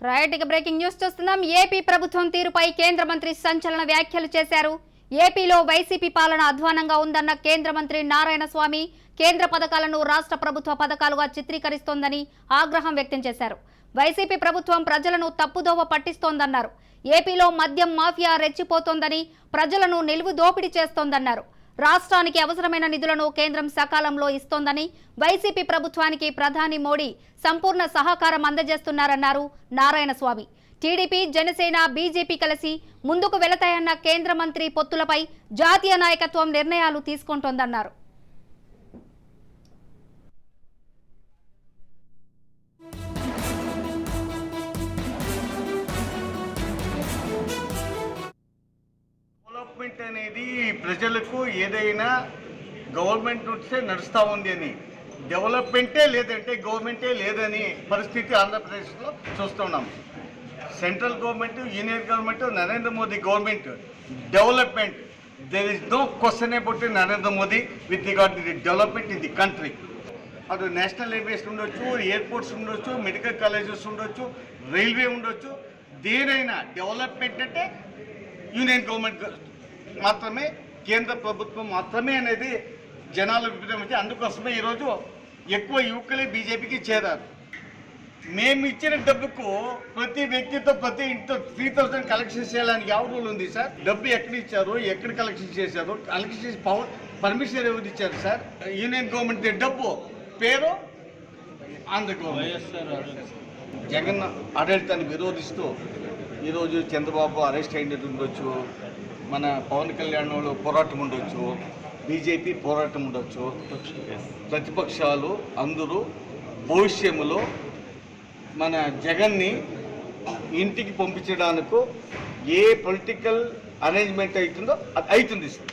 Right ఇక breaking news చూస్తున్నాం. AP ప్రభుత్వం తీరుపై కేంద్ర మంత్రి సంచలన వ్యాఖ్యలు చేశారు. ఏపీలో వైసీపీ పాలన అధ్వానంగా ఉందన్న కేంద్ర మంత్రి నారాయణ స్వామి కేంద్ర పథకాలను రాష్ట్ర ప్రభుత్వ పథకాలుగా చిత్రీకరిస్తోందని ఆగ్రహం వ్యక్తం చేశారు. వైసీపీ ప్రభుత్వం ప్రజలను తప్పుదోవ పట్టిస్తోందన్నారు. ఏపీలో మద్యం మాఫియా రెచ్చిపోతోందని, ప్రజలను నిలువు దోపిడీ చేస్తోందన్నారు. రాష్ట్రానికి అవసరమైన నిధులను కేంద్రం సకాలంలో ఇస్తోందని, వైసీపీ ప్రభుత్వానికి ప్రధాని మోడీ సంపూర్ణ సహకారం అందజేస్తున్నారన్నారు నారాయణ స్వామి. టీడీపీ, జనసేన, బీజేపీ కలిసి ముందుకు వెళతాయన్న కేంద్ర మంత్రి పొత్తులపై జాతీయ నాయకత్వం నిర్ణయాలు తీసుకుంటోందన్నారు. డెవలప్మెంట్ అనేది ప్రజలకు ఏదైనా గవర్నమెంట్ నుంచే నడుస్తూ ఉంది అని, డెవలప్మెంటే లేదంటే గవర్నమెంటే లేదని పరిస్థితి ఆంధ్రప్రదేశ్లో చూస్తున్నాం. Central government, union government, Narendra Modi government development, there is no question about Narendra Modi with regard the development in the country. అటు నేషనల్ హైవేస్ ఉండొచ్చు, ఎయిర్పోర్ట్స్ ఉండొచ్చు, మెడికల్ కాలేజెస్ ఉండొచ్చు, రైల్వే ఉండొచ్చు. దేనైనా డెవలప్మెంట్ అంటే యూనియన్ గవర్నమెంట్ మాత్రమే, కేంద్ర ప్రభుత్వం మాత్రమే అనేది జనాల అభిప్రాయం వచ్చి, అందుకోసమే ఈరోజు ఎక్కువ యువకులే బీజేపీకి చేరారు. మేము ఇచ్చిన డబ్బుకు ప్రతి వ్యక్తితో ప్రతి ఇంట్లో 3000 కలెక్షన్ చేయాలని ఎవరు రూల్ ఉంది సార్? డబ్బు ఎక్కడ ఇచ్చారు, ఎక్కడ కలెక్షన్ చేశారు, కలెక్షన్ చేసి పర్మిషన్ ఎవరు ఇచ్చారు సార్? యూనియన్ గవర్నమెంట్ డబ్బు, పేరు ఆంధ్ర గవర్నమెంట్. జగన్ ఆడళితాన్ని విరోధిస్తూ ఈరోజు చంద్రబాబు అరెస్ట్ అయినట్టు ఉండొచ్చు, మన పవన్ కళ్యాణ్ పోరాటం ఉండొచ్చు, బీజేపీ పోరాటం ఉండొచ్చు, ప్రతిపక్షాలు అందరూ భవిష్యత్తులో మన జగన్ని ఇంటికి పంపించడానికి ఏ పొలిటికల్ అరేంజ్మెంట్ అవుతుందో అది అవుతుంది సార్.